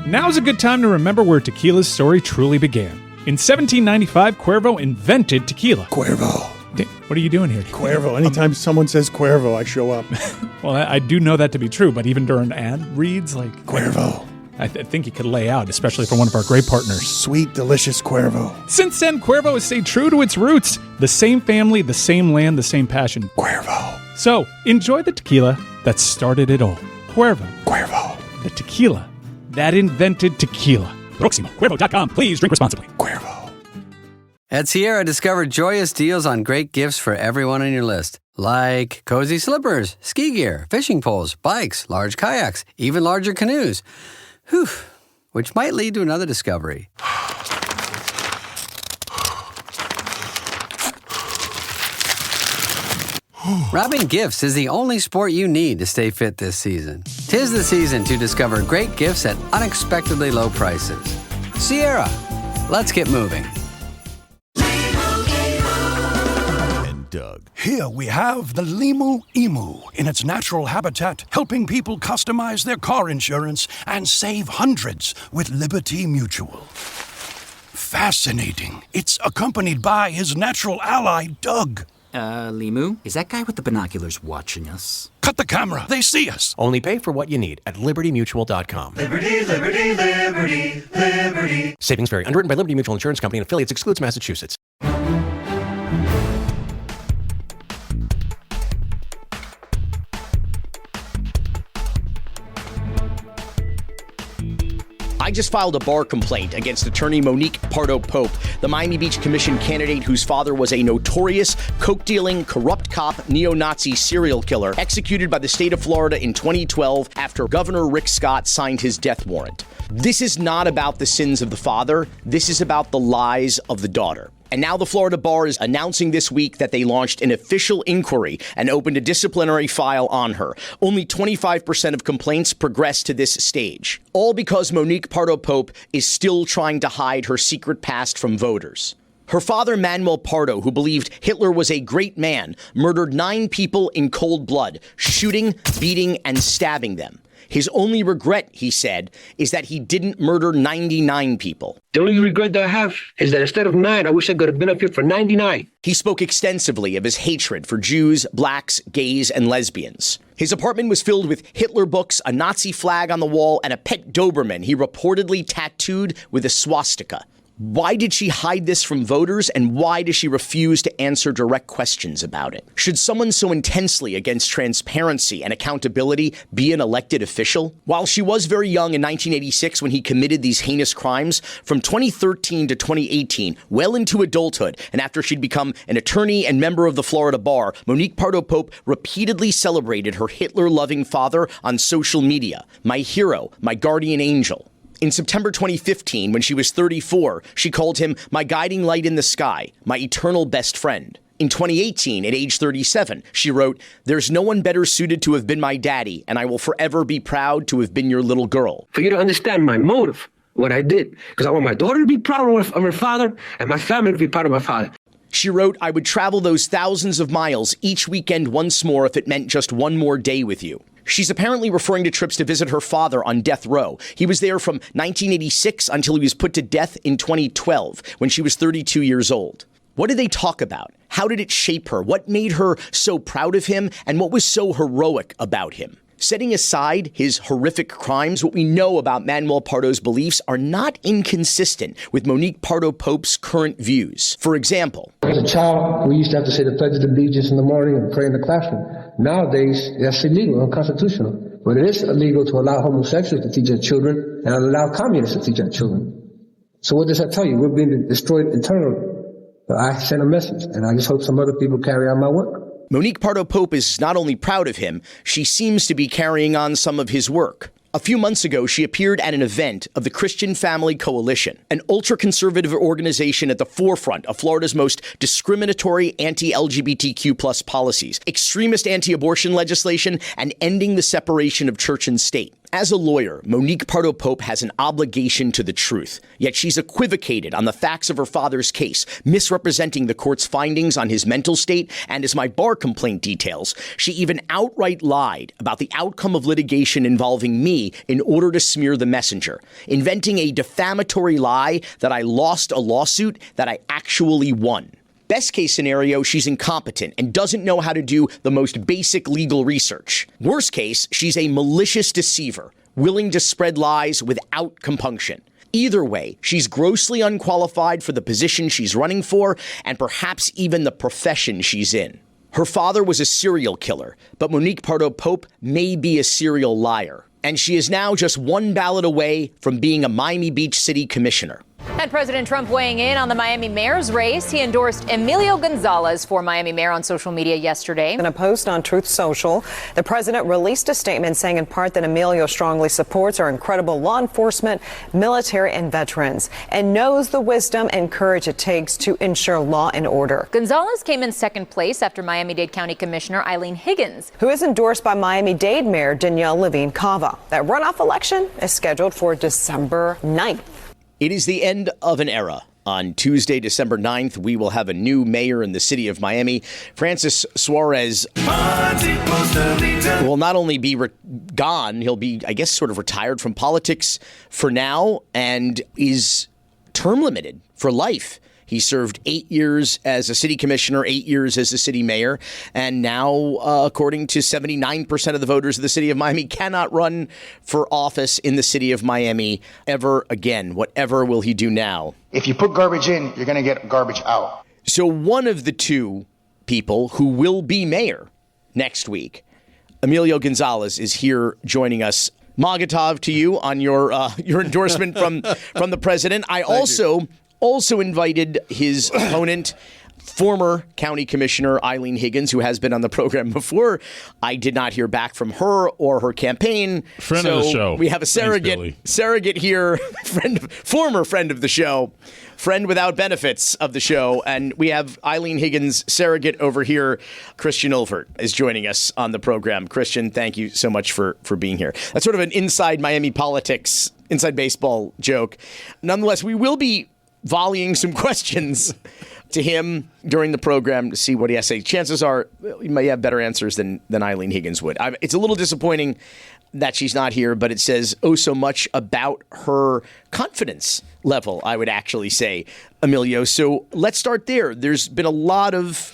Now's a good time to remember where tequila's story truly began. In 1795, Cuervo invented tequila. Cuervo. What are you doing here? Cuervo. Anytime someone says Cuervo, I show up. Well, I do know that to be true, but even during ad reads, like... Cuervo. I think he could lay out, especially for one of our great partners. Sweet, delicious Cuervo. Since then, Cuervo has stayed true to its roots. The same family, the same land, the same passion. Cuervo. So, enjoy the tequila that started it all. Cuervo. Cuervo. The tequila that invented tequila. Proximo. Cuervo.com. Please drink responsibly. Cuervo. At Sierra, discover joyous deals on great gifts for everyone on your list. Like cozy slippers, ski gear, fishing poles, bikes, large kayaks, even larger canoes. Whew, which might lead to another discovery. Wrapping gifts is the only sport you need to stay fit this season. 'Tis the season to discover great gifts at unexpectedly low prices. Sierra, let's get moving. Doug. Here we have the Limu Emu in its natural habitat, helping people customize their car insurance and save hundreds with Liberty Mutual. Fascinating. It's accompanied by his natural ally, Doug. Limu? Is that guy with the binoculars watching us? Cut the camera. They see us. Only pay for what you need at libertymutual.com. Liberty, liberty, liberty, liberty. Savings vary. Underwritten by Liberty Mutual Insurance Company and affiliates. Excludes Massachusetts. I just filed a bar complaint against attorney Monique Pardo-Pope, the Miami Beach Commission candidate whose father was a notorious coke-dealing, corrupt cop, neo-Nazi serial killer executed by the state of Florida in 2012 after Governor Rick Scott signed his death warrant. This is not about the sins of the father. This is about the lies of the daughter. And now the Florida Bar is announcing this week that they launched an official inquiry and opened a disciplinary file on her. Only 25% of complaints progress to this stage. All because Monique Pardo-Pope is still trying to hide her secret past from voters. Her father, Manuel Pardo, who believed Hitler was a great man, murdered 9 people in cold blood, shooting, beating, and stabbing them. His only regret, he said, is that he didn't murder 99 people. The only regret that I have is that instead of 9, I wish I could have been up here for 99. He spoke extensively of his hatred for Jews, blacks, gays, and lesbians. His apartment was filled with Hitler books, a Nazi flag on the wall, and a pet Doberman he reportedly tattooed with a swastika. Why did she hide this from voters, and why does she refuse to answer direct questions about it? Should someone so intensely against transparency and accountability be an elected official? While she was very young in 1986 when he committed these heinous crimes, from 2013 to 2018, well into adulthood, and after she'd become an attorney and member of the Florida Bar, Monique Pardo-Pope repeatedly celebrated her Hitler-loving father on social media. My hero, my guardian angel. In September 2015, when she was 34, she called him my guiding light in the sky, my eternal best friend. In 2018, at age 37, she wrote, "There's no one better suited to have been my daddy, and I will forever be proud to have been your little girl." For you to understand my motive, what I did, because I want my daughter to be proud of her father and my family to be proud of my father. She wrote, "I would travel those thousands of miles each weekend once more if it meant just one more day with you." She's apparently referring to trips to visit her father on death row. He was there from 1986 until he was put to death in 2012, when she was 32 years old. What did they talk about? How did it shape her? What made her so proud of him? And what was so heroic about him? Setting aside his horrific crimes, what we know about Manuel Pardo's beliefs are not inconsistent with Monique Pardo-Pope's current views. For example, as a child, we used to have to say the Pledge of Allegiance in the morning and pray in the classroom. Nowadays, that's illegal, unconstitutional. But it is illegal to allow homosexuals to teach our children and allow communists to teach our children. So what does that tell you? We're being destroyed internally. But I sent a message, and I just hope some other people carry on my work. Monique Pardo-Pope is not only proud of him, she seems to be carrying on some of his work. A few months ago, she appeared at an event of the Christian Family Coalition, an ultra-conservative organization at the forefront of Florida's most discriminatory anti-LGBTQ+ policies, extremist anti-abortion legislation, and ending the separation of church and state. As a lawyer, Monique Pardo-Pope has an obligation to the truth, yet she's equivocated on the facts of her father's case, misrepresenting the court's findings on his mental state, and as my bar complaint details, she even outright lied about the outcome of litigation involving me in order to smear the messenger, inventing a defamatory lie that I lost a lawsuit that I actually won. Best case scenario, she's incompetent and doesn't know how to do the most basic legal research. Worst case, she's a malicious deceiver, willing to spread lies without compunction. Either way, she's grossly unqualified for the position she's running for and perhaps even the profession she's in. Her father was a serial killer, but Monique Pardo-Pope may be a serial liar. And she is now just one ballot away from being a Miami Beach City Commissioner. And President Trump weighing in on the Miami mayor's race. He endorsed Emilio Gonzalez for Miami mayor on social media yesterday. In a post on Truth Social, the president released a statement saying in part that Emilio strongly supports our incredible law enforcement, military, and veterans, and knows the wisdom and courage it takes to ensure law and order. Gonzalez came in second place after Miami-Dade County Commissioner Eileen Higgins, who is endorsed by Miami-Dade Mayor Danielle Levine Cava. That runoff election is scheduled for December 9th. It is the end of an era. On Tuesday, December 9th, we will have a new mayor in the city of Miami. Francis Suarez will not only be gone, he'll be, I guess, sort of retired from politics for now and is term limited for life. He served 8 years as a city commissioner, 8 years as a city mayor, and now, according to 79% of the voters of the city of Miami, cannot run for office in the city of Miami ever again. Whatever will he do now? If you put garbage in, you're going to get garbage out. So one of the two people who will be mayor next week, Emilio Gonzalez, is here joining us. Magatov to you on your endorsement from the president. I also invited his opponent, former county commissioner Eileen Higgins, who has been on the program before. I did not hear back from her or her campaign. Friend of the show. We have a surrogate here, former friend of the show, friend without benefits of the show. And we have Eileen Higgins' surrogate over here. Christian Ulvert is joining us on the program. Christian, thank you so much for being here. That's sort of an inside Miami politics, inside baseball joke. Nonetheless, we will be volleying some questions to him during the program to see what he has to say. Chances are he may have better answers than Eileen Higgins would. It's a little disappointing that she's not here, but it says so much about her confidence level, I would actually say, Emilio. So let's start there. There's been a lot of,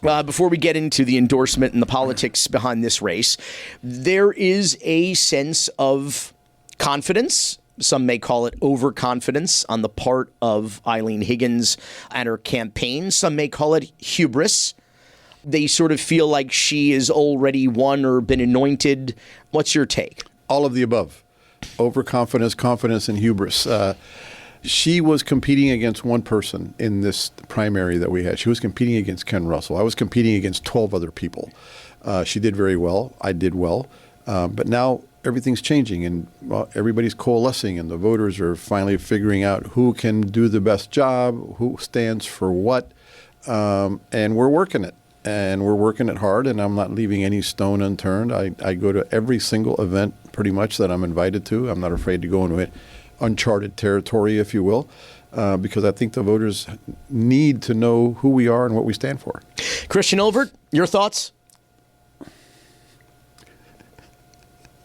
before we get into the endorsement and the politics behind this race, there is a sense of confidence. Some may call it overconfidence on the part of Eileen Higgins and her campaign. Some may call it hubris. They sort of feel like she is already won or been anointed. What's your take? All of the above. Overconfidence, confidence, and hubris. She was competing against one person in this primary that we had. She was competing against Ken Russell. I was competing against 12 other people. She did very well. I did well. But now everything's changing and everybody's coalescing and the voters are finally figuring out who can do the best job, who stands for what, and we're working it. And we're working it hard, and I'm not leaving any stone unturned. I go to every single event pretty much that I'm invited to. I'm not afraid to go into uncharted territory, if you will, because I think the voters need to know who we are and what we stand for. Christian Ulvert, your thoughts?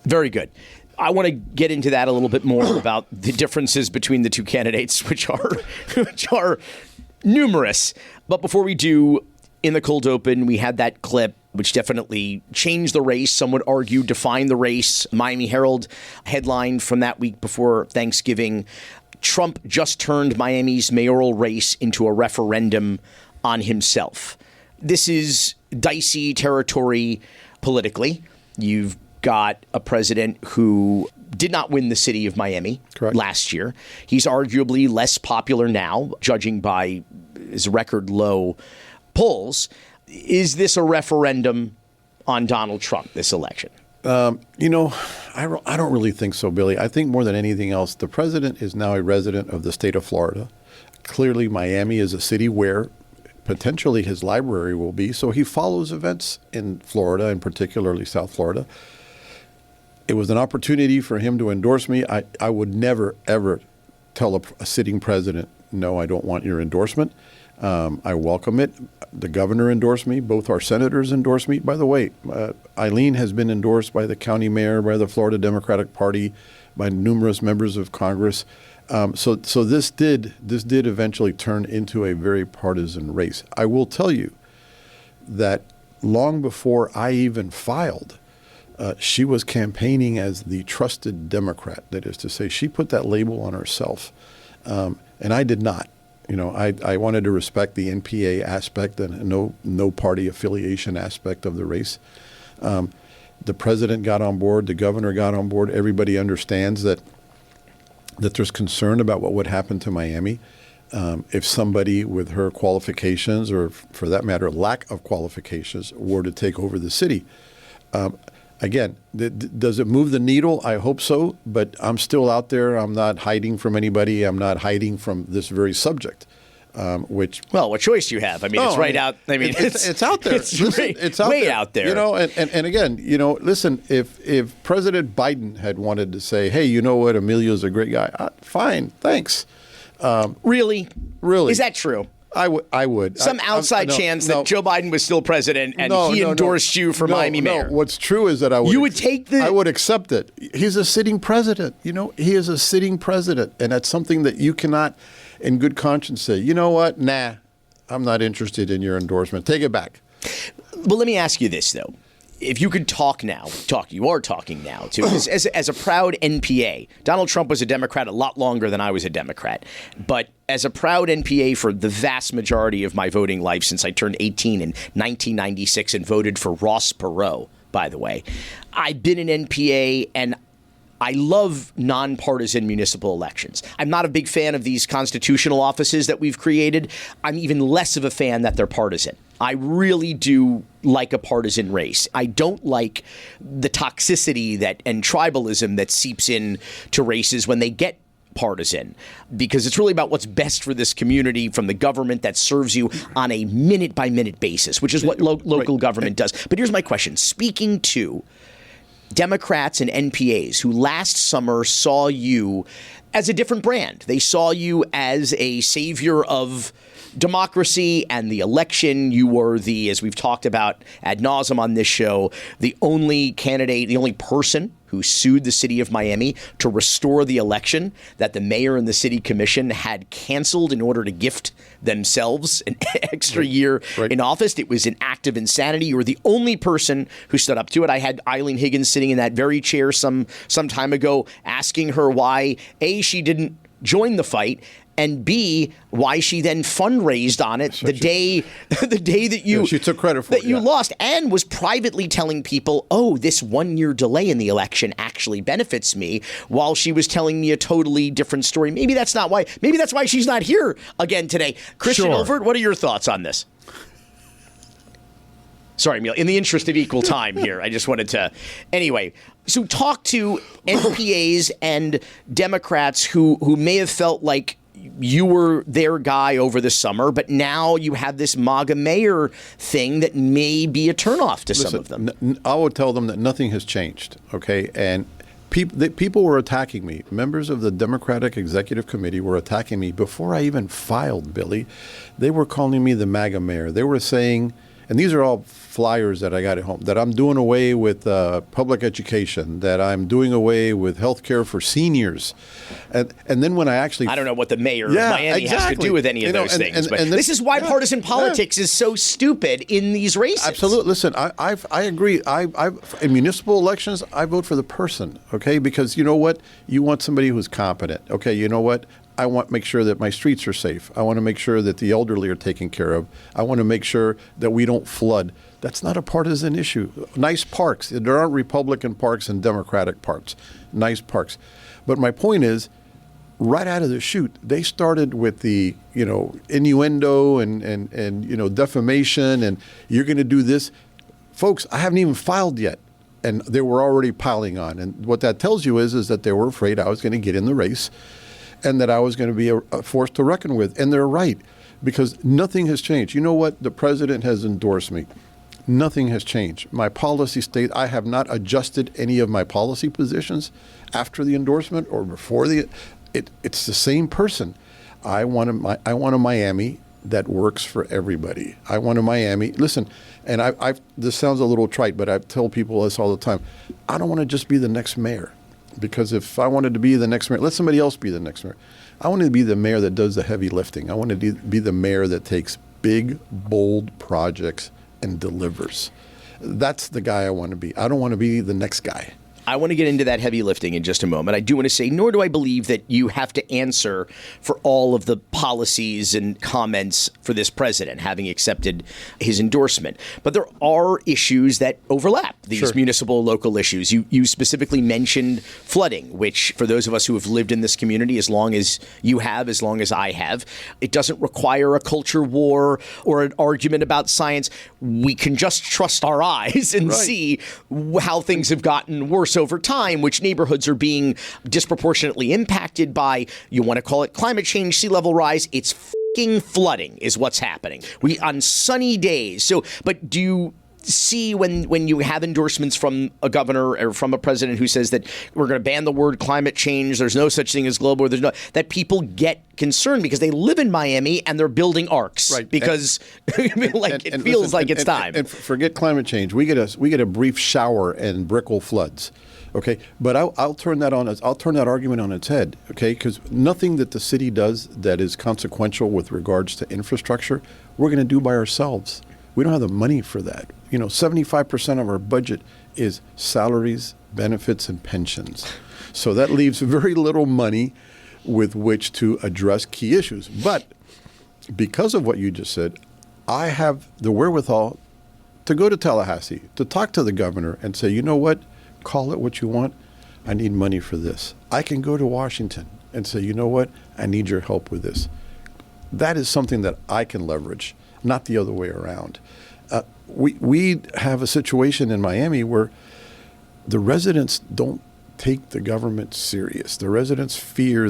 Very good. I want to get into that a little bit more about the differences between the two candidates, which are numerous. But before we do, in the cold open, we had that clip, which definitely changed the race. Some would argue defined the race. Miami Herald headline from that week before Thanksgiving: Trump just turned Miami's mayoral race into a referendum on himself. This is dicey territory politically. You've got a president who did not win the city of Miami last year. He's arguably less popular now, judging by his record low polls. Is this a referendum on Donald Trump, this election? I don't really think so, Billy. I think more than anything else, the president is now a resident of the state of Florida. Clearly, Miami is a city where potentially his library will be, so he follows events in Florida, and particularly South Florida. It was an opportunity for him to endorse me. I would never, ever tell a sitting president, no, I don't want your endorsement. I welcome it. The governor endorsed me. Both our senators endorsed me. By the way, Eileen has been endorsed by the county mayor, by the Florida Democratic Party, by numerous members of Congress. So this did eventually turn into a very partisan race. I will tell you that long before I even filed, she was campaigning as the trusted Democrat. That is to say, she put that label on herself, and I did not. I wanted to respect the NPA aspect and no party affiliation aspect of the race. The president got on board. The governor got on board. Everybody understands that there's concern about what would happen to Miami if somebody with her qualifications, or for that matter, lack of qualifications, were to take over the city. Again, does it move the needle? I hope so, but I'm still out there. I'm not hiding from anybody. I'm not hiding from this very subject, Well, what choice do you have? I mean, it's right out. I mean, it's out there. It's way out there. And again, listen, if President Biden had wanted to say, hey, you know what, Emilio's a great guy, fine, thanks. Really? Is that true? I would. Some outside chance that Joe Biden was still president and he endorsed you for Miami mayor. No, what's true is that I would. You would take the. I would accept it. He's a sitting president. He is a sitting president, and that's something that you cannot, in good conscience, say. You know what? Nah, I'm not interested in your endorsement. Take it back. Well, let me ask you this though. If you could you are talking now, too. As a proud NPA, Donald Trump was a Democrat a lot longer than I was a Democrat. But as a proud NPA for the vast majority of my voting life since I turned 18 in 1996 and voted for Ross Perot, by the way, I've been an NPA and I love nonpartisan municipal elections. I'm not a big fan of these constitutional offices that we've created. I'm even less of a fan that they're partisan. I really do like a partisan race. I don't like the toxicity and tribalism that seeps in to races when they get partisan, because it's really about what's best for this community from the government that serves you on a minute-by-minute basis, which is what local government does. But here's my question. Speaking to Democrats and NPAs who last summer saw you as a different brand. They saw you as a savior of democracy and the election. You were as we've talked about ad nauseum on this show, the only candidate, the only person who sued the city of Miami to restore the election that the mayor and the city commission had canceled in order to gift themselves an extra year in office. It was an act of insanity. You were the only person who stood up to it. I had Eileen Higgins sitting in that very chair some time ago asking her why, A, she didn't join the fight, and B, why she then fundraised on it the day that you she took credit for that you lost, and was privately telling people, oh, this 1 year delay in the election actually benefits me, while she was telling me a totally different story. Maybe that's not why. Maybe that's why she's not here again today. Christian Ilford, what are your thoughts on this? Sorry, Emilio, in the interest of equal time here, I just wanted to. Anyway, so talk to NPAs and Democrats who may have felt like you were their guy over the summer, but now you have this MAGA mayor thing that may be a turnoff to some of them. I would tell them that nothing has changed, okay? And people were attacking me. Members of the Democratic Executive Committee were attacking me before I even filed, Billy. They were calling me the MAGA mayor. They were saying, and these are all flyers that I got at home, that I'm doing away with public education, that I'm doing away with health care for seniors. And then when I actually... I don't know what the mayor of Miami has to do with any of those things, but this is why partisan politics is so stupid in these races. Absolutely. Listen, I agree. In municipal elections, I vote for the person, okay? Because you know what? You want somebody who's competent. Okay, you know what? I want to make sure that my streets are safe. I want to make sure that the elderly are taken care of. I want to make sure that we don't flood. That's not a partisan issue. Nice parks. There aren't Republican parks and Democratic parks. Nice parks. But my point is, right out of the chute, they started with the, innuendo and defamation, and you're going to do this. Folks, I haven't even filed yet. And they were already piling on. And what that tells you is that they were afraid I was going to get in the race, and that I was going to be a force to reckon with. And they're right, because nothing has changed. You know what? The president has endorsed me. Nothing has changed. My policy state, I have not adjusted any of my policy positions after the endorsement or before it's the same person. I want a Miami that works for everybody. I want a Miami. Listen, and this sounds a little trite, but I tell people this all the time. I don't want to just be the next mayor, because if I wanted to be the next mayor, let somebody else be the next mayor. I want to be the mayor that does the heavy lifting. I want to be the mayor that takes big, bold projects and delivers. That's the guy I want to be. I don't want to be the next guy. I want to get into that heavy lifting in just a moment. I do want to say, nor do I believe that you have to answer for all of the policies and comments for this president, having accepted his endorsement. But there are issues that overlap, these municipal local issues. You specifically mentioned flooding, which for those of us who have lived in this community as long as you have, as long as I have, it doesn't require a culture war or an argument about science. We can just trust our eyes and see how things have gotten worse over time, which neighborhoods are being disproportionately impacted by. You want to call it climate change, sea level rise. It's flooding is what's happening. On sunny days. But do you see when you have endorsements from a governor or from a president who says that we're going to ban the word climate change, there's no such thing as global, that people get concerned because they live in Miami and they're building arcs, right? Because it feels like it's time. And forget climate change. We get a brief shower and Brickell floods. Okay, but I'll turn that argument on its head. Okay, because nothing that the city does that is consequential with regards to infrastructure, we're going to do by ourselves. We don't have the money for that. 75% of our budget is salaries, benefits, and pensions. So that leaves very little money with which to address key issues. But because of what you just said, I have the wherewithal to go to Tallahassee, to talk to the governor and say, you know what? Call it what you want. I need money for this. I can go to Washington and say, you know what? I need your help with this. That is something that I can leverage, not the other way around. We have a situation in Miami where the residents don't take the government serious. The residents fear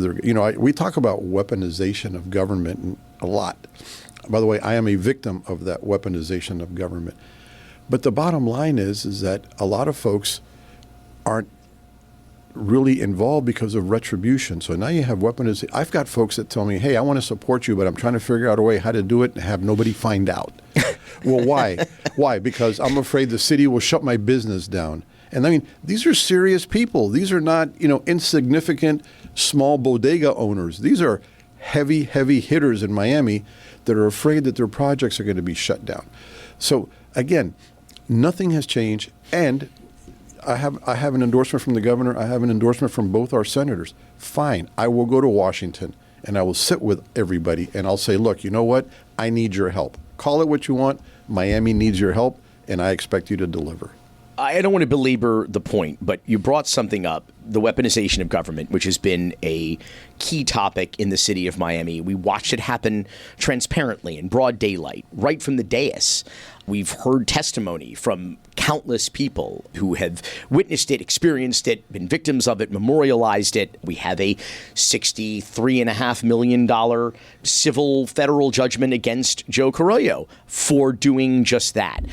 we talk about weaponization of government a lot. By the way, I am a victim of that weaponization of government. But the bottom line is that a lot of folks aren't really involved because of retribution. So now you have weaponization. I've got folks that tell me, hey, I want to support you, but I'm trying to figure out a way how to do it and have nobody find out. Well, why? Why? Because I'm afraid the city will shut my business down. And I mean, these are serious people. These are not, insignificant small bodega owners. These are heavy hitters in Miami that are afraid that their projects are going to be shut down. So again, nothing has changed. And I have an endorsement from the governor. I have an endorsement from both our senators. Fine. I will go to Washington and I will sit with everybody and I'll say, look, you know what? I need your help. Call it what you want. Miami needs your help and I expect you to deliver. I don't want to belabor the point, but you brought something up, the weaponization of government, which has been a key topic in the city of Miami. We watched it happen transparently in broad daylight, right from the dais. We've heard testimony from countless people who have witnessed it, experienced it, been victims of it, memorialized it. We have a $63.5 million civil federal judgment against Joe Carollo for doing just that.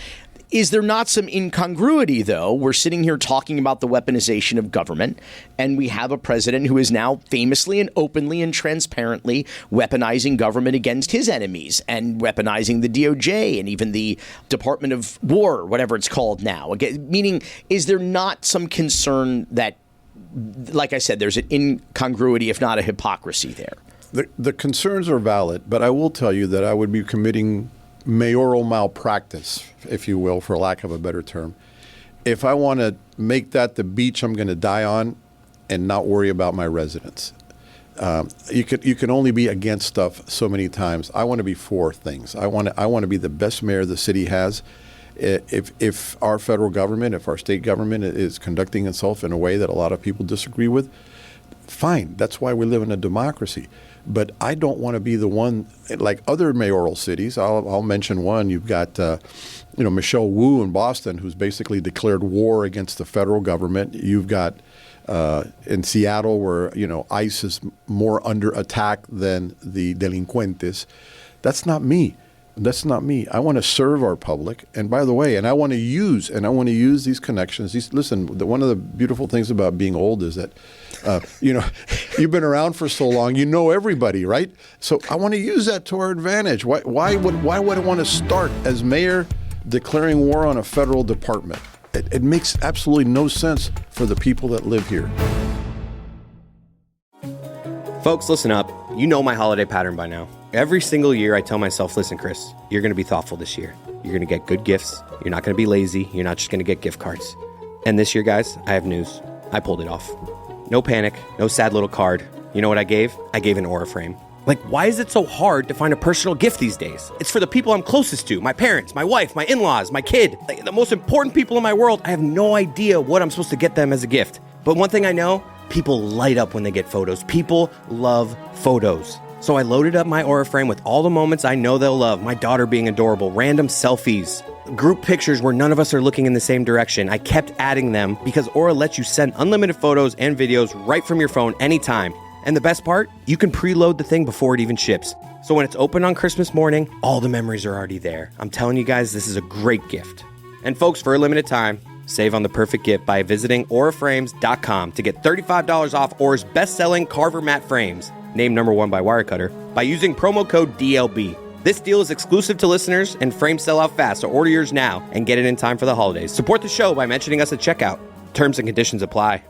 Is there not some incongruity, though? We're sitting here talking about the weaponization of government, and we have a president who is now famously and openly and transparently weaponizing government against his enemies and weaponizing the DOJ and even the Department of War, whatever it's called now. Again, meaning, is there not some concern that, like I said, there's an incongruity, if not a hypocrisy there? The concerns are valid, but I will tell you that I would be committing mayoral malpractice, if you will, for lack of a better term, if I want to make that the beach I'm going to die on and not worry about my residents. You can only be against stuff so many times. I want to be for things. I want to be the best mayor the city has. If our federal government, if our state government is conducting itself in a way that a lot of people disagree with, fine. That's why we live in a democracy. But I don't want to be the one, like other mayoral cities. I'll mention one. You've got, Michelle Wu in Boston, who's basically declared war against the federal government. You've got in Seattle, where ICE is more under attack than the delincuentes. That's not me. That's not me. I want to serve our public. And by the way, I want to use these connections. One of the beautiful things about being old is that, you've been around for so long, you know everybody, right? So I want to use that to our advantage. Why would I want to start as mayor declaring war on a federal department? It makes absolutely no sense for the people that live here. Folks, listen up. You know my holiday pattern by now. Every single year I tell myself, listen, Chris, you're going to be thoughtful this year. You're going to get good gifts. You're not going to be lazy. You're not just going to get gift cards. And this year, guys, I have news. I pulled it off. No panic, no sad little card. You know what I gave? I gave an Aura frame. Like, why is it so hard to find a personal gift these days? It's for the people I'm closest to, my parents, my wife, my in-laws, my kid, like the most important people in my world. I have no idea what I'm supposed to get them as a gift. But one thing I know, people light up when they get photos. People love photos. So I loaded up my Aura frame with all the moments I know they'll love. My daughter being adorable, random selfies, group pictures where none of us are looking in the same direction. I kept adding them because Aura lets you send unlimited photos and videos right from your phone anytime. And the best part, you can preload the thing before it even ships. So when it's open on Christmas morning, all the memories are already there. I'm telling you guys, this is a great gift. And folks, for a limited time, save on the perfect gift by visiting auraframes.com to get $35 off Aura's best-selling Carver matte frames, named #1 by Wirecutter, by using promo code DLB. This deal is exclusive to listeners, and frames sell out fast, so order yours now and get it in time for the holidays. Support the show by mentioning us at checkout. Terms and conditions apply.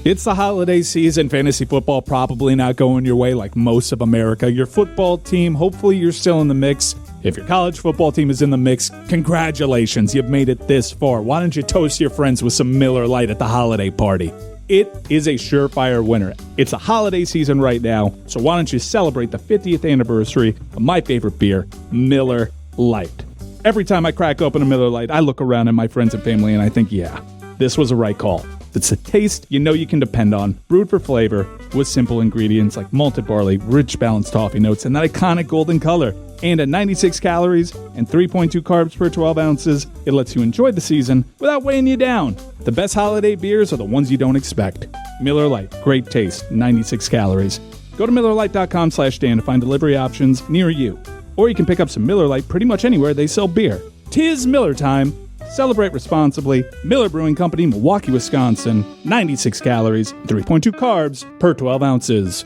It's the holiday season. Fantasy football probably not going your way like most of America. Your football team, hopefully you're still in the mix. If your college football team is in the mix, congratulations, you've made it this far. Why don't you toast your friends with some Miller Lite at the holiday party? It is a surefire winner. It's a holiday season right now, so why don't you celebrate the 50th anniversary of my favorite beer, Miller Lite. Every time I crack open a Miller Lite, I look around at my friends and family and I think, yeah, this was a right call. It's a taste you know you can depend on, brewed for flavor, with simple ingredients like malted barley, rich balanced toffee notes, and that iconic golden color. And at 96 calories and 3.2 carbs per 12 ounces, it lets you enjoy the season without weighing you down. The best holiday beers are the ones you don't expect. Miller Lite, great taste, 96 calories. Go to MillerLite.com/Dan to find delivery options near you. Or you can pick up some Miller Lite pretty much anywhere they sell beer. 'Tis Miller time. Celebrate responsibly. Miller Brewing Company, Milwaukee, Wisconsin. 96 calories, 3.2 carbs per 12 ounces.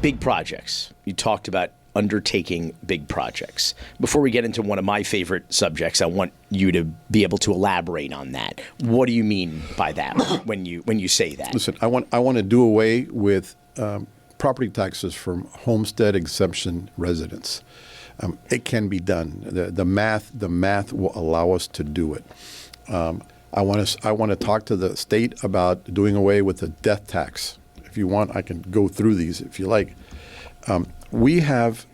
Big projects. You talked about undertaking big projects. Before we get into one of my favorite subjects, I want you to be able to elaborate on that. What do you mean by that when you say that? Listen, I want to do away with property taxes from homestead exemption residents. It can be done. The math will allow us to do it. I want to talk to the state about doing away with the death tax. If you want, I can go through these if you like. We have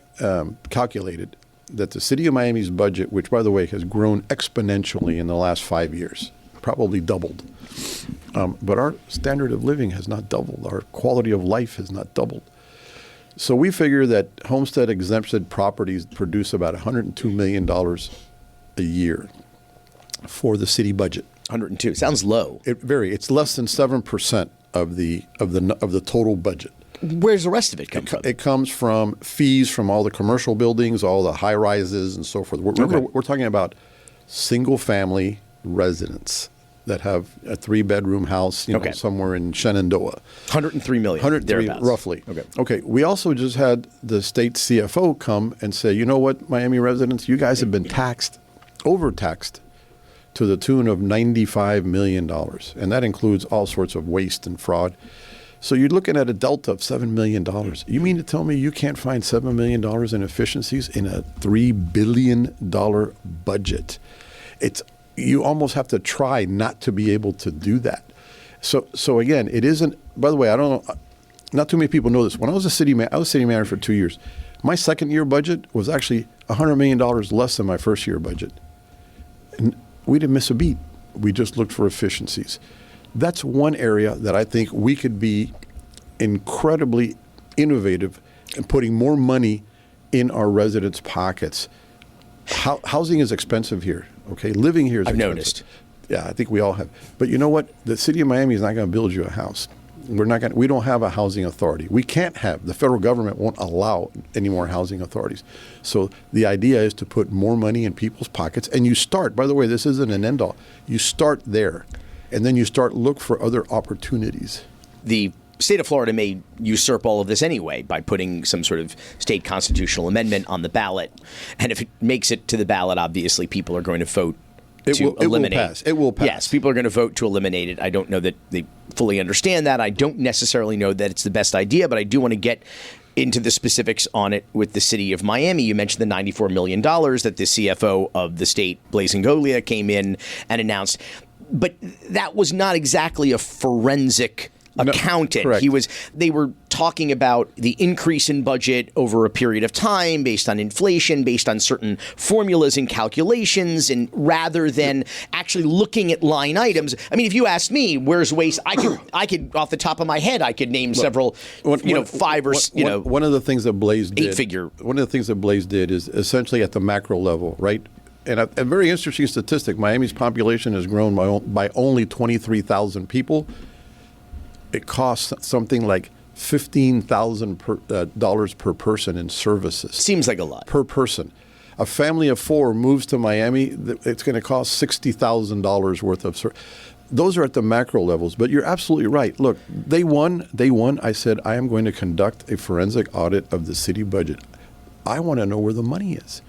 calculated that the city of Miami's budget, which, by the way, has grown exponentially in the last 5 years, probably doubled. But our standard of living has not doubled. Our quality of life has not doubled. So we figure that homestead exempted properties produce about $102 million a year for the city budget. 102 sounds low. It's less than 7% of the total budget. Where's the rest of it come from? It comes from fees from all the commercial buildings, all the high rises and so forth. Remember, we're talking about single family residents that have a 3-bedroom house, somewhere in Shenandoah. 103 million. 103 roughly. Okay. We also just had the state CFO come and say, you know what, Miami residents, you guys have been overtaxed to the tune of $95 million. And that includes all sorts of waste and fraud. So you're looking at a delta of $7 million. You mean to tell me you can't find $7 million in efficiencies in a $3 billion budget? You almost have to try not to be able to do that. So again, it isn't, by the way, I don't know, not too many people know this. When I was city manager for 2 years. My second year budget was actually $100 million less than my first year budget. And we didn't miss a beat. We just looked for efficiencies. That's one area that I think we could be incredibly innovative in putting more money in our residents' pockets. Housing is expensive here. Okay, living here is expensive. I've noticed. Yeah, I think we all have. But you know what? The city of Miami is not going to build you a house. We don't have a housing authority. We can't have. The federal government won't allow any more housing authorities. So the idea is to put more money in people's pockets. And you start, by the way, this isn't an end all. You start there, and then you start look for other opportunities. The state of Florida may usurp all of this anyway by putting some sort of state constitutional amendment on the ballot. And if it makes it to the ballot, obviously people are going to vote to eliminate. It will pass. Yes, people are going to vote to eliminate it. I don't know that they fully understand that. I don't necessarily know that it's the best idea, but I do want to get into the specifics on it with the city of Miami. You mentioned the $94 million that the CFO of the state, Blaise Ngolia, came in and announced. But that was not exactly a forensic accountant. No, they were talking about the increase in budget over a period of time based on inflation, based on certain formulas and calculations, and rather than actually looking at line items. I mean, if you asked me, where's waste? I could off the top of my head, I could name several, five or one of the things that Blaise did, 8-figure. One of the things that Blaise did is essentially at the macro level, right? And a very interesting statistic: Miami's population has grown by only 23,000 people. It costs something like $15,000 per person in services. Seems like a lot. Per person. A family of 4 moves to Miami, it's going to cost $60,000 worth of service. Those are at the macro levels, but you're absolutely right. Look, they won. I said, I am going to conduct a forensic audit of the city budget. I want to know where the money is.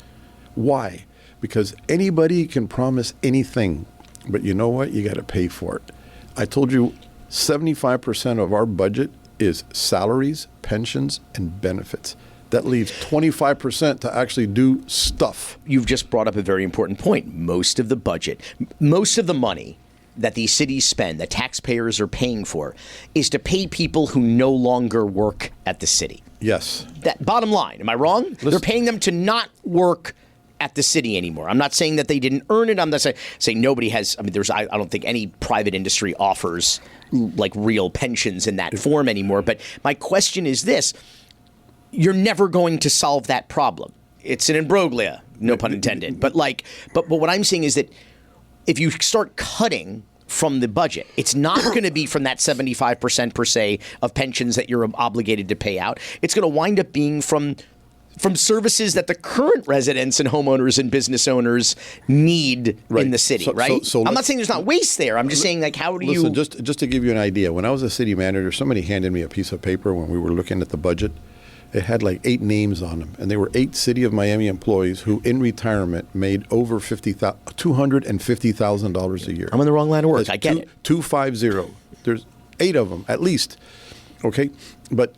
Why? Because anybody can promise anything, but you know what? You got to pay for it. I told you 75% of our budget is salaries, pensions, and benefits. That leaves 25% to actually do stuff. You've just brought up a very important point. Most of the budget, most of the money that these cities spend, that taxpayers are paying for, is to pay people who no longer work at the city. Yes. That bottom line, am I wrong? Listen, they're paying them to not work at the city anymore. I'm not saying that they didn't earn it. I'm not saying nobody has. I mean, I don't think any private industry offers like real pensions in that form anymore. But my question is this: you're never going to solve that problem. It's an imbroglio, no pun intended. But what I'm saying is that if you start cutting from the budget, it's not going to be from that 75% per se of pensions that you're obligated to pay out. It's going to wind up being from services that the current residents and homeowners and business owners need in the city, right? So I'm not saying there's not waste there. I'm just saying, like, how do you... Just to give you an idea, when I was a city manager, somebody handed me a piece of paper when we were looking at the budget. It had like 8 names on them, and they were 8 City of Miami employees who, in retirement, made over $250,000 a year. I'm in the wrong line of work. I get it. 250. There's 8 of them, at least. Okay? But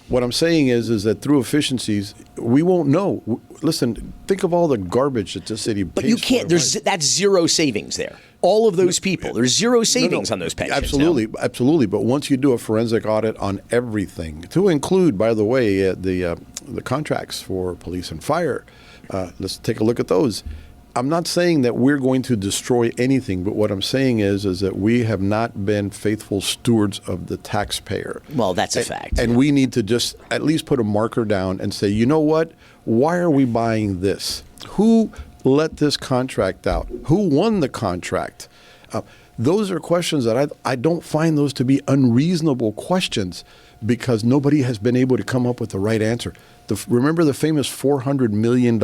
what I'm saying is that through efficiencies, we won't know. Listen, think of all the garbage that this city pays. But you can't. That's zero savings there. All of those people, there's zero savings on those pensions. Absolutely. But once you do a forensic audit on everything, to include, by the way, the contracts for police and fire, let's take a look at those. I'm not saying that we're going to destroy anything, but what I'm saying is that we have not been faithful stewards of the taxpayer. Well, that's a fact. And we need to just at least put a marker down and say, you know what? Why are we buying this? Who let this contract out? Who won the contract? Those are questions that I don't find those to be unreasonable questions, because nobody has been able to come up with the right answer. Remember the famous $400 million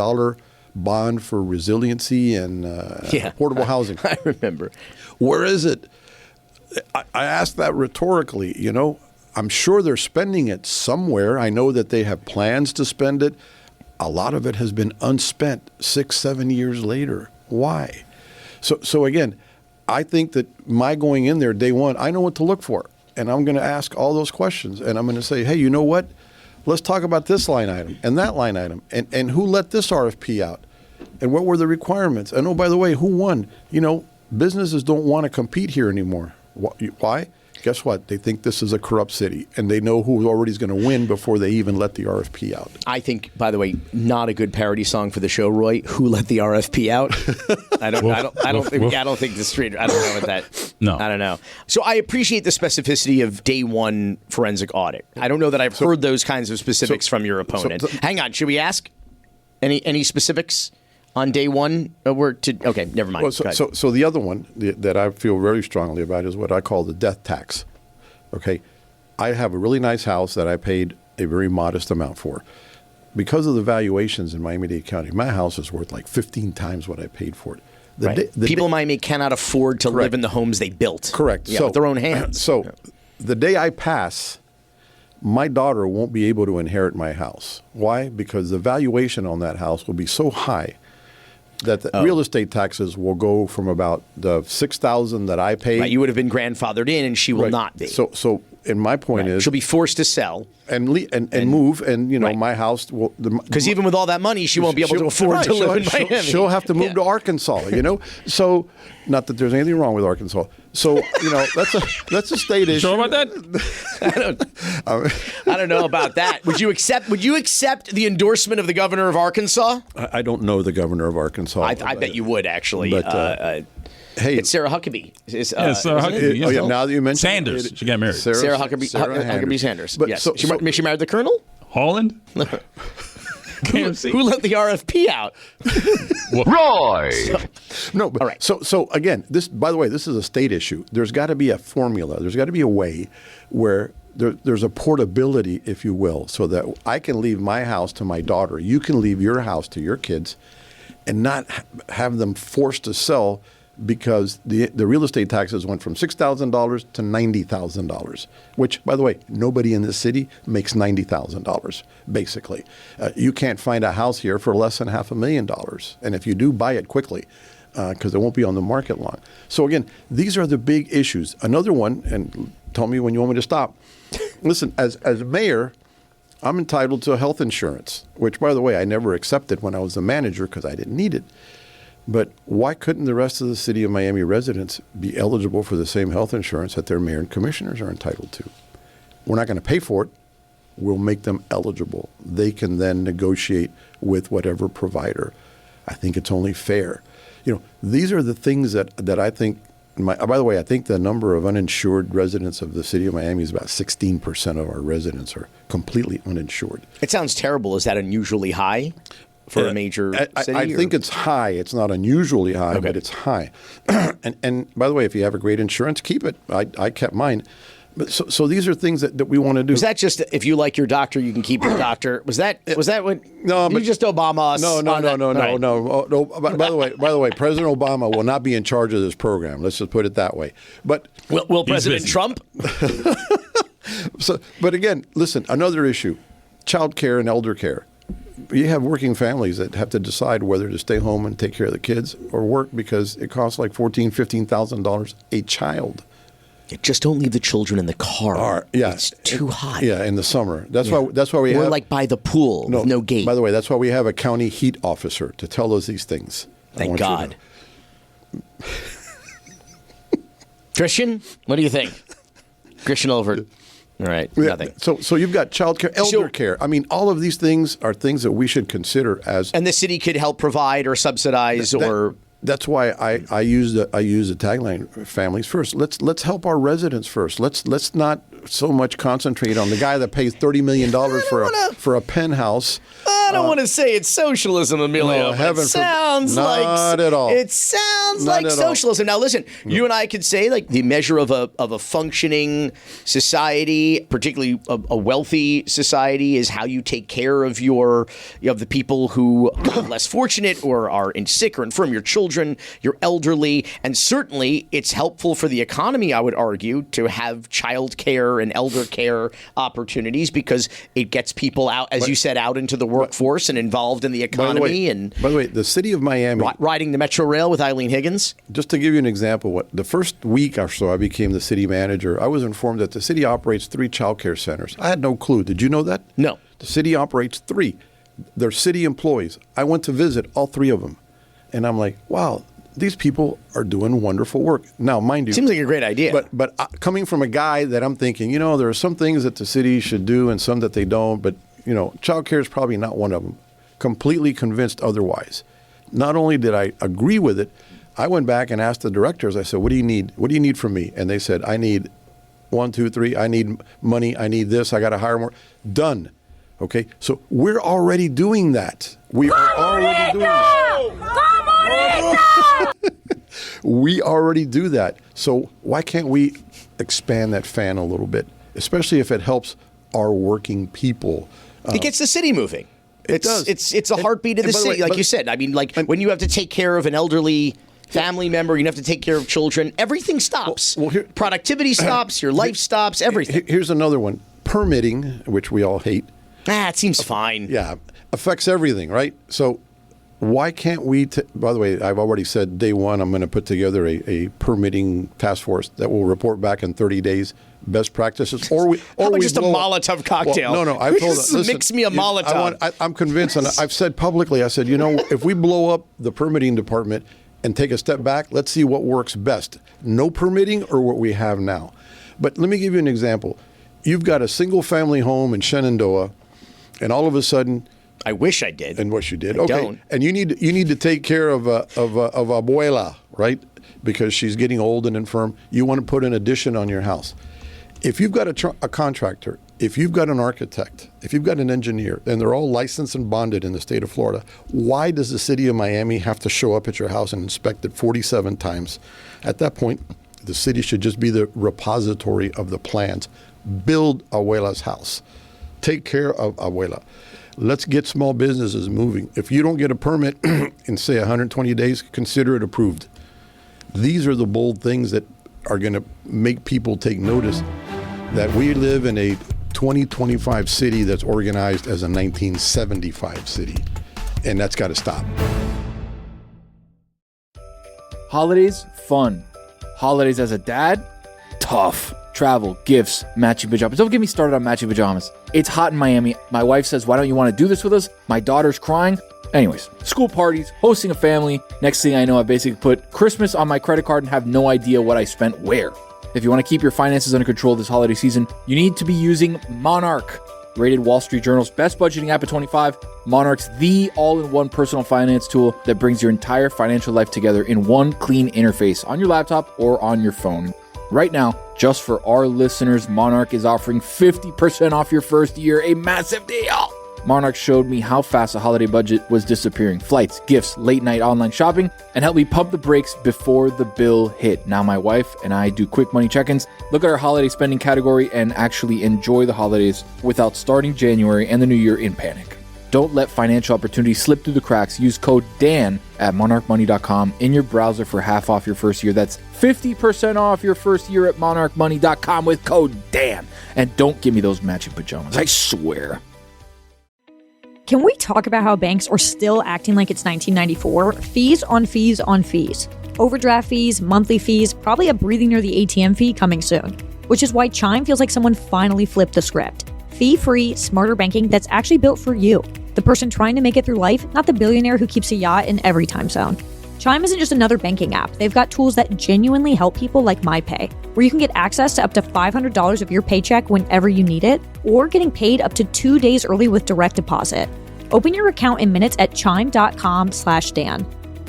bond for resiliency and affordable housing? I remember. Where is it? I asked that rhetorically. You know, I'm sure they're spending it somewhere. I know that they have plans to spend it. A lot of it has been unspent 6-7 years later. Why? So again, I think that my going in there day one, I know what to look for. And I'm going to ask all those questions. And I'm going to say, hey, you know what? Let's talk about this line item and that line item. And who let this RFP out? And what were the requirements? And oh, by the way, who won? You know, businesses don't want to compete here anymore. Why? Guess what? They think this is a corrupt city, and they know who already is going to win before they even let the RFP out. I think, by the way, not a good parody song for the show, Roy. Who let the RFP out? I don't think the street. I don't know what that. No, I don't know. So I appreciate the specificity of day one forensic audit. I don't know that I've heard those kinds of specifics from your opponent. Hang on, should we ask any specifics? on day one? Okay, never mind. Well, so the other one that I feel very strongly about is what I call the death tax. Okay, I have a really nice house that I paid a very modest amount for. Because of the valuations in Miami-Dade County, my house is worth like 15 times what I paid for it. People in Miami cannot afford to live in the homes they built. Correct. Yeah, with their own hands. So the day I pass, my daughter won't be able to inherit my house. Why? Because the valuation on that house will be so high that the real estate taxes will go from about the $6,000 that I paid. Right, you would have been grandfathered in, and she will not be. So, and my point is, she'll be forced to sell and move, and my house will. Because even with all that money, she won't be able to afford to live in Miami. She'll have to move to Arkansas. So not that there's anything wrong with Arkansas. So that's a state issue. Sure about that? I don't know about that. Would you accept the endorsement of the governor of Arkansas? I don't know the governor of Arkansas. I bet you would actually. But, hey, it's Sarah Huckabee. Sarah Huckabee. Now that you mentioned Sanders, she got married. Sarah Huckabee Sanders. But yes. She married the colonel? Holland? Who let the RFP out? Roy. All right. So again, by the way, this is a state issue. There's got to be a formula. There's got to be a way where there's a portability, if you will, so that I can leave my house to my daughter. You can leave your house to your kids, and not have them forced to sell because the real estate taxes went from $6,000 to $90,000, which, by the way, nobody in this city makes $90,000, basically. You can't find a house here for less than $500,000. And if you do, buy it quickly because it won't be on the market long. So again, these are the big issues. Another one, and tell me when you want me to stop. Listen, as mayor, I'm entitled to health insurance, which, by the way, I never accepted when I was a manager because I didn't need it. But why couldn't the rest of the city of Miami residents be eligible for the same health insurance that their mayor and commissioners are entitled to? We're not going to pay for it. We'll make them eligible. They can then negotiate with whatever provider. I think it's only fair. These are the things that I think. By the way, I think the number of uninsured residents of the city of Miami is about 16% of our residents are completely uninsured. It sounds terrible. Is that unusually high? For a major city? I think it's high. It's not unusually high, but it's high. And by the way, if you have a great insurance, keep it. I kept mine. But so these are things that we want to do. Was that just if you like your doctor, you can keep your doctor? Was that what? No, but you just Obama us? No. By the way, President Obama will not be in charge of this program. Let's just put it that way. But will President Trump? But again, listen. Another issue: child care and elder care. You have working families that have to decide whether to stay home and take care of the kids or work because it costs like $14,000, $15,000 a child. Just don't leave the children in the car. It's too hot. Yeah, in the summer. That's why we have. Or like by the pool, with no gate. By the way, that's why we have a county heat officer to tell us these things. Thank God. Christian, what do you think? Christian Olvert. All right, nothing. So you've got child care, elder care. I mean, all of these things are things that we should consider as. And the city could help provide or subsidize That's why I use the tagline "Families First." Let's help our residents first. Let's not so much concentrate on the guy that pays $30 million for a penthouse. I don't want to say it's socialism, Emilio. It sounds like not at all. It sounds like socialism. Now, listen, you and I could say like the measure of a functioning society, particularly a wealthy society, is how you take care of the people who are less fortunate or are sick or infirm, your children, your elderly, and certainly it's helpful for the economy. I would argue to have child care and elder care opportunities because it gets people out, as you said, out into the workforce and involved in the economy. By the way, the city of Miami riding the Metro Rail with Eileen Higgins. Just to give you an example, the first week or so I became the city manager, I was informed that the city operates 3 child care centers. I had no clue. Did you know that? No. The city operates 3. They're city employees. I went to visit all 3 of them, and I'm like, wow. These people are doing wonderful work. Now, mind you, seems like a great idea. But coming from a guy that I'm thinking, there are some things that the city should do and some that they don't. But child care is probably not one of them. Completely convinced otherwise. Not only did I agree with it, I went back and asked the directors. I said, "What do you need? What do you need from me?" And they said, "I need 1, 2, 3. I need money. I need this. I got to hire more." Done. Okay, so we're already doing that. We are already doing that. We already do that. So why can't we expand that fan a little bit, especially if it helps our working people? It gets the city moving. It does. It's a heartbeat of the city, like you said. I mean, like when you have to take care of an elderly family member, you have to take care of children, everything stops. Productivity stops, your life stops, everything. Here's another one. Permitting, which we all hate. It seems fine. Yeah, affects everything, right? So why can't we, by the way, I've already said day one, I'm going to put together a permitting task force that will report back in 30 days, best practices, or we just a Molotov cocktail. Well, no, I've told them, mix me a Molotov. I'm convinced, and I've said publicly, I said, if we blow up the permitting department and take a step back, let's see what works best. No permitting or what we have now. But let me give you an example. You've got a single family home in Shenandoah, and all of a sudden, I wish I did. And what you did, I don't. And you need to take care of abuela, right? Because she's getting old and infirm. You want to put an addition on your house. If you've got a contractor, if you've got an architect, if you've got an engineer, and they're all licensed and bonded in the state of Florida, why does the city of Miami have to show up at your house and inspect it 47 times? At that point, the city should just be the repository of the plans. Build abuela's house. Take care of abuela. Let's get small businesses moving. If you don't get a permit in, say, 120 days, consider it approved. These are the bold things that are going to make people take notice that we live in a 2025 city that's organized as a 1975 city, and that's got to stop. Holidays, fun. Holidays as a dad, tough. Travel, gifts, matching pajamas. Don't get me started on matching pajamas. It's hot in Miami. My wife says, why don't you want to do this with us? My daughter's crying. Anyways, school parties, hosting a family. Next thing I know, I basically put Christmas on my credit card and have no idea what I spent where. If you want to keep your finances under control this holiday season, you need to be using Monarch. Rated Wall Street Journal's best budgeting app at 25, Monarch's the all-in-one personal finance tool that brings your entire financial life together in one clean interface on your laptop or on your phone. Right now, just for our listeners, Monarch is offering 50% off your first year, a massive deal. Monarch showed me how fast a holiday budget was disappearing. Flights, gifts, late-night online shopping, and helped me pump the brakes before the bill hit. Now my wife and I do quick money check-ins, look at our holiday spending category, and actually enjoy the holidays without starting January and the new year in panic. Don't let financial opportunities slip through the cracks. Use code DAN at monarchmoney.com in your browser for half off your first year. That's 50% off your first year at monarchmoney.com with code DAN. And don't give me those matching pajamas, I swear. Can we talk about how banks are still acting like it's 1994? Fees on fees on fees. Overdraft fees, monthly fees, probably a breathing near the ATM fee coming soon. Which is why Chime feels like someone finally flipped the script. Fee-free, smarter banking that's actually built for you. The person trying to make it through life, not the billionaire who keeps a yacht in every time zone. Chime isn't just another banking app. They've got tools that genuinely help people like MyPay, where you can get access to up to $500 of your paycheck whenever you need it, or getting paid up to 2 days early with direct deposit. Open your account in minutes at chime.com/Dan.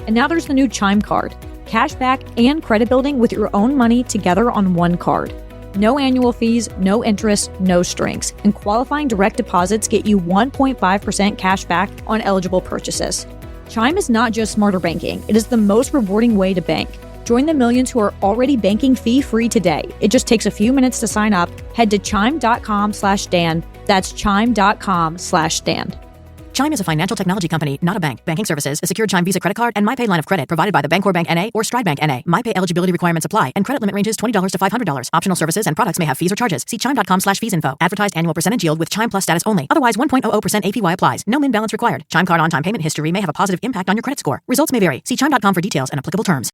And now there's the new Chime card. Cashback and credit building with your own money together on one card. No annual fees, no interest, no strings. And qualifying direct deposits get you 1.5% cash back on eligible purchases. Chime is not just smarter banking. It is the most rewarding way to bank. Join the millions who are already banking fee-free today. It just takes a few minutes to sign up. Head to chime.com/Dan. That's chime.com/Dan. Chime is a financial technology company, not a bank. Banking services, a secured Chime Visa credit card, and MyPay line of credit provided by the Bancorp Bank N.A. or Stride Bank N.A. MyPay eligibility requirements apply, and credit limit ranges $20 to $500. Optional services and products may have fees or charges. See chime.com/fees info. Advertised annual percentage yield with Chime Plus status only. Otherwise, 1.00% APY applies. No min balance required. Chime card on-time payment history may have a positive impact on your credit score. Results may vary. See chime.com for details and applicable terms.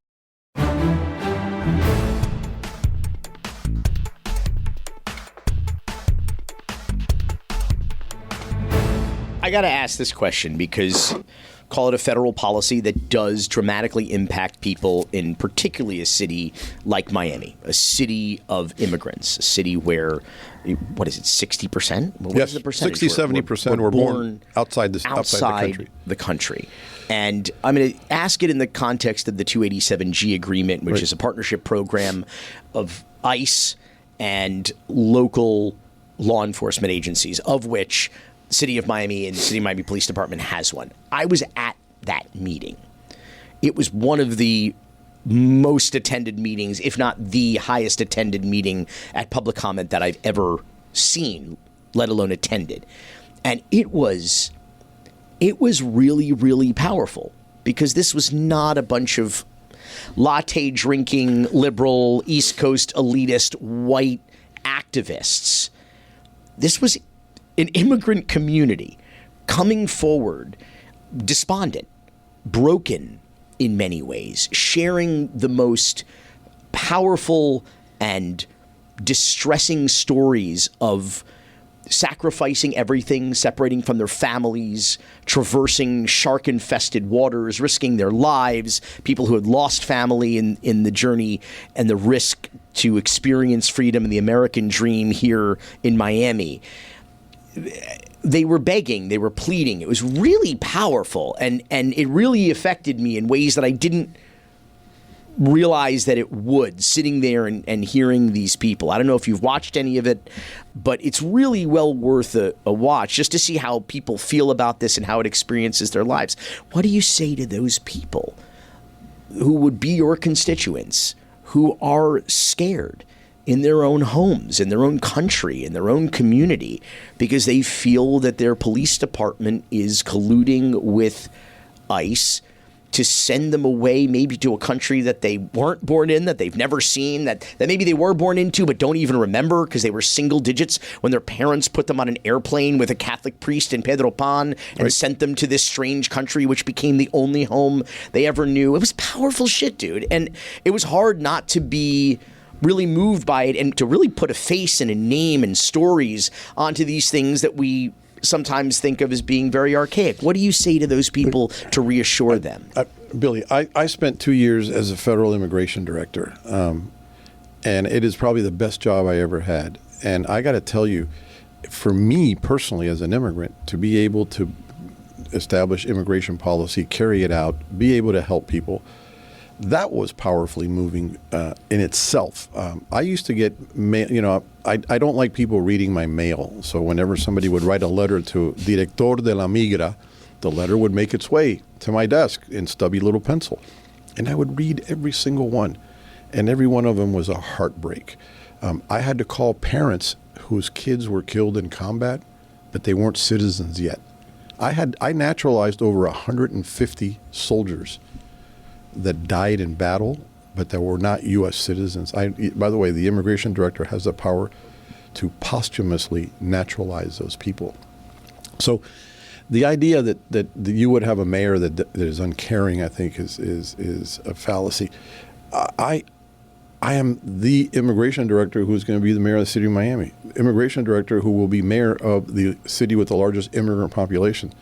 I got to ask this question because call it a federal policy that does dramatically impact people in particularly a city like Miami, a city of immigrants, a city where, what is it, 60%? What yes, is the percentage? 60-70% were born outside the country. And I'm going to ask it in the context of the 287G agreement, which is a partnership program of ICE and local law enforcement agencies, of which City of Miami and City of Miami Police Department has one. I was at that meeting. It was one of the most attended meetings, if not the highest attended meeting at public comment that I've ever seen, let alone attended. And it was really, really powerful, because this was not a bunch of latte drinking, liberal, East Coast elitist, white activists. This was an immigrant community coming forward, despondent, broken in many ways, sharing the most powerful and distressing stories of sacrificing everything, separating from their families, traversing shark-infested waters, risking their lives, people who had lost family in the journey, and the risk to experience freedom and the American dream here in Miami. They were begging, they were pleading. It was really powerful, and it really affected me in ways that I didn't realize that it would, sitting there and hearing these people. I don't know if you've watched any of it, but it's really well worth a watch, just to see how people feel about this and how it experiences their lives. What do you say to those people who would be your constituents, who are scared in their own homes, in their own country, in their own community, because they feel that their police department is colluding with ICE to send them away, maybe to a country that they weren't born in, that they've never seen, that maybe they were born into but don't even remember because they were single digits when their parents put them on an airplane with a Catholic priest in Pedro Pan and sent them to this strange country which became the only home they ever knew. It was powerful shit, dude. And it was hard not to be really moved by it and to really put a face and a name and stories onto these things that we sometimes think of as being very archaic. What do you say to those people to reassure them? Billy, I spent 2 years as a federal immigration director, and it is probably the best job I ever had. And I got to tell you, for me personally as an immigrant, to be able to establish immigration policy, carry it out, be able to help people, that was powerfully moving in itself. I used to get mail, I don't like people reading my mail. So whenever somebody would write a letter to Director de la Migra, the letter would make its way to my desk in stubby little pencil. And I would read every single one. And every one of them was a heartbreak. I had to call parents whose kids were killed in combat, but they weren't citizens yet. I naturalized over 150 soldiers that died in battle, but that were not U.S. citizens. By the way, the immigration director has the power to posthumously naturalize those people. So the idea that you would have a mayor that is uncaring, I think, is a fallacy. I am the immigration director who's going to be the mayor of the city of Miami, immigration director who will be mayor of the city with the largest immigrant population.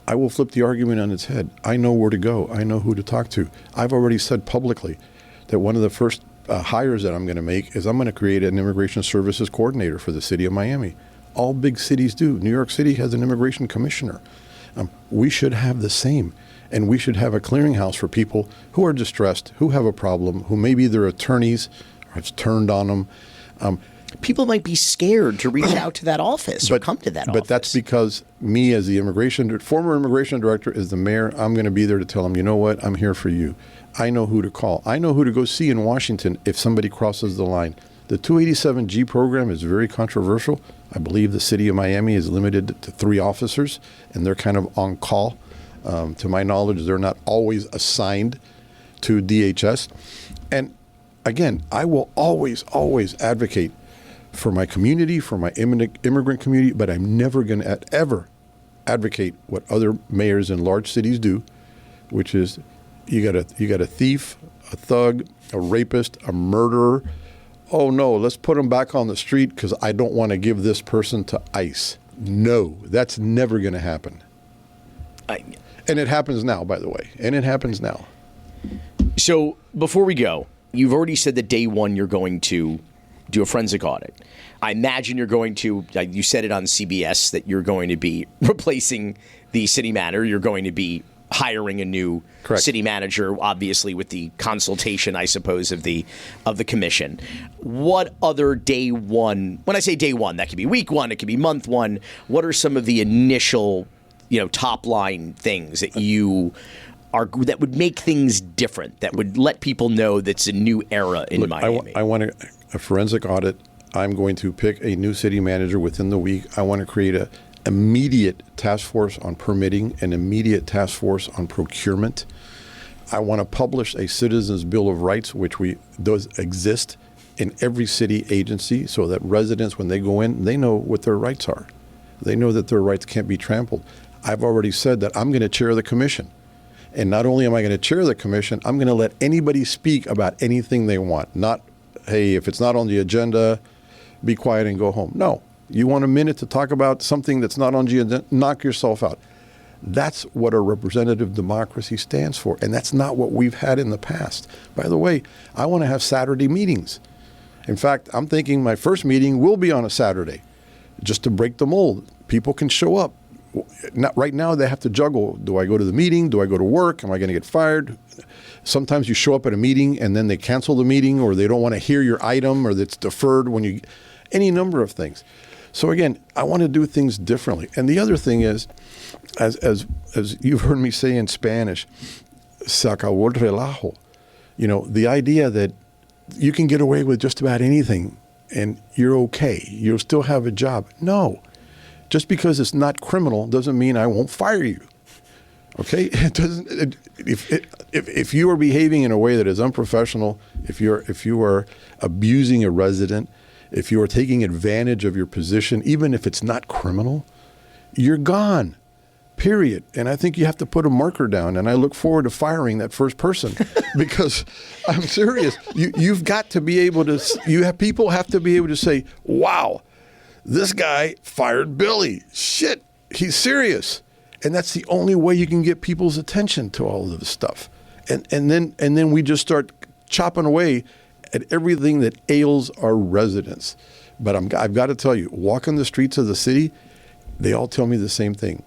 I will flip the argument on its head. I know where to go. I know who to talk to. I've already said publicly that one of the first hires that I'm going to make is I'm going to create an immigration services coordinator for the city of Miami. All big cities do. New York City has an immigration commissioner. We should have the same. And we should have a clearinghouse for people who are distressed, who have a problem, who maybe their attorneys have turned on them. People might be scared to reach out to that office or come to that office. But that's because me as the former immigration director is the mayor. I'm going to be there to tell them, you know what, I'm here for you. I know who to call. I know who to go see in Washington if somebody crosses the line. The 287G program is very controversial. I believe the city of Miami is limited to 3 officers, and they're kind of on call. To my knowledge, they're not always assigned to DHS. And again, I will always, always advocate for my community, for my immigrant community, but I'm never going to ever advocate what other mayors in large cities do, which is you got a thief, a thug, a rapist, a murderer. Oh no, let's put them back on the street because I don't want to give this person to ICE. No, that's never going to happen. And it happens now, by the way. And it happens now. So before we go, you've already said that day one you're going to do a forensic audit. I imagine you're going to, you said it on CBS, that you're going to be replacing the city manager. You're going to be hiring a new city manager, obviously with the consultation, I suppose, of the commission. What other day one? When I say day one, that could be week one, it could be month one. What are some of the initial, top line things that that would make things different, that would let people know that's a new era in Miami? I want a forensic audit. I'm going to pick a new city manager within the week. I want to create a immediate task force on permitting, an immediate task force on procurement. I want to publish a Citizens Bill of Rights, which does exist in every city agency, so that residents, when they go in, they know what their rights are. They know that their rights can't be trampled. I've already said that I'm going to chair the commission. And not only am I going to chair the commission, I'm going to let anybody speak about anything they want. Not, hey, if it's not on the agenda, be quiet and go home. No. You want a minute to talk about something that's not on the agenda, knock yourself out. That's what a representative democracy stands for. And that's not what we've had in the past. By the way, I want to have Saturday meetings. In fact, I'm thinking my first meeting will be on a Saturday, just to break the mold. People can show up. Right now, they have to juggle. Do I go to the meeting? Do I go to work? Am I going to get fired? Sometimes you show up at a meeting and then they cancel the meeting, or they don't want to hear your item, or it's deferred any number of things. So again, I want to do things differently. And the other thing is, as you've heard me say in Spanish, se acabó el relajo. The idea that you can get away with just about anything and you're okay. You'll still have a job. No. Just because it's not criminal doesn't mean I won't fire you. Okay? It doesn't. If you are behaving in a way that is unprofessional, if you are abusing a resident, if you are taking advantage of your position, even if it's not criminal, you're gone. Period. And I think you have to put a marker down. And I look forward to firing that first person, because I'm serious. You've got to be able to. People have to be able to say, "Wow, this guy fired Billy. Shit, he's serious." And that's the only way you can get people's attention to all of this stuff. And then we just start chopping away at everything that ails our residents. But I've got to tell you, walking the streets of the city, they all tell me the same thing.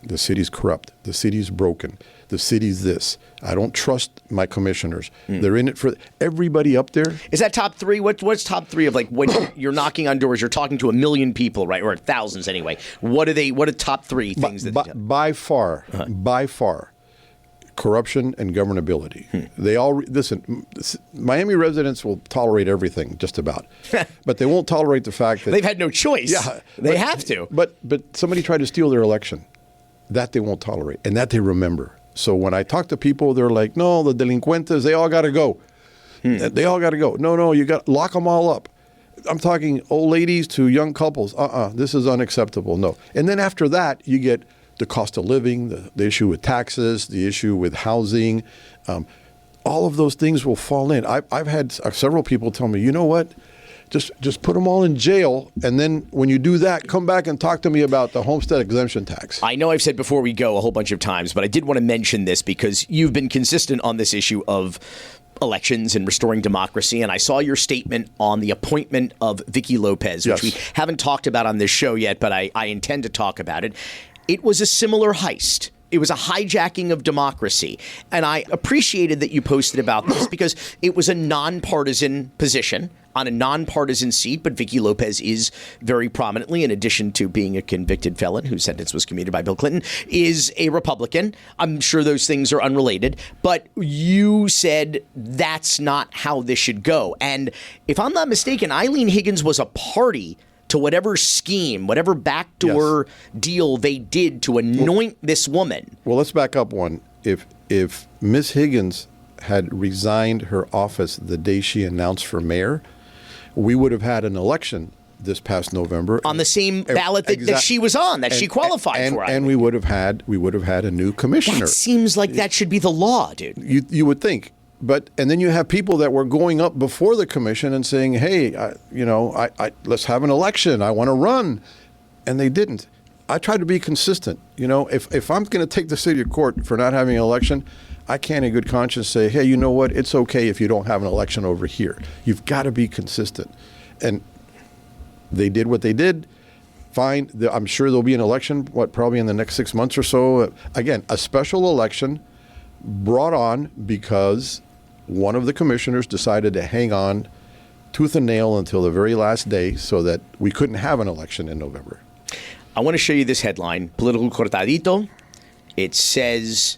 The city's corrupt. The city's broken. The city's this. I don't trust my commissioners. They're in it for everybody up there. Is that top three? What's top three of, like, when you're knocking on doors, you're talking to 1 million people, right? Or thousands anyway. What are top three things by far, corruption and governability. They all listen. Miami residents will tolerate everything, just about, but they won't tolerate the fact that they've had no choice. Yeah, they have to. But somebody tried to steal their election. That they won't tolerate, and that they remember. So when I talk to people, they're like, "No, the delincuentes, they all got to go. They all got to go. No, you got lock them all up." I'm talking old ladies to young couples. This is unacceptable. No. And then after that, you get the cost of living, the issue with taxes, the issue with housing. All of those things will fall in. I've had several people tell me, you know what? Just put them all in jail, and then when you do that, come back and talk to me about the homestead exemption tax. I know I've said before we go a whole bunch of times, but I did want to mention this because you've been consistent on this issue of elections and restoring democracy, and I saw your statement on the appointment of Vicky Lopez, which we haven't talked about on this show yet, but I intend to talk about it. It was a similar heist. It was a hijacking of democracy. And I appreciated that you posted about this because it was a nonpartisan position on a nonpartisan seat. But Vicky Lopez is very prominently, in addition to being a convicted felon whose sentence was commuted by Bill Clinton, is a Republican. I'm sure those things are unrelated. But you said that's not how this should go. And if I'm not mistaken, Eileen Higgins was a party to whatever scheme, whatever backdoor deal they did to anoint this woman. Well, let's back up one. If Ms. Higgins had resigned her office the day she announced for mayor, we would have had an election this past November on the same ballot that she was on, that she qualified for. And we would have had a new commissioner. That seems like that should be the law, dude. You would think. And then you have people that were going up before the commission and saying, "Hey, let's have an election. I want to run," and they didn't. I tried to be consistent. If I'm going to take the city of court for not having an election, I can't in good conscience say, "Hey, you know what? It's okay if you don't have an election over here." You've got to be consistent, and they did what they did. Fine. I'm sure there'll be an election, probably in the next 6 months or so. Again, a special election brought on because one of the commissioners decided to hang on tooth and nail until the very last day so that we couldn't have an election in November. I want to show you this headline, Political Cortadito. It says,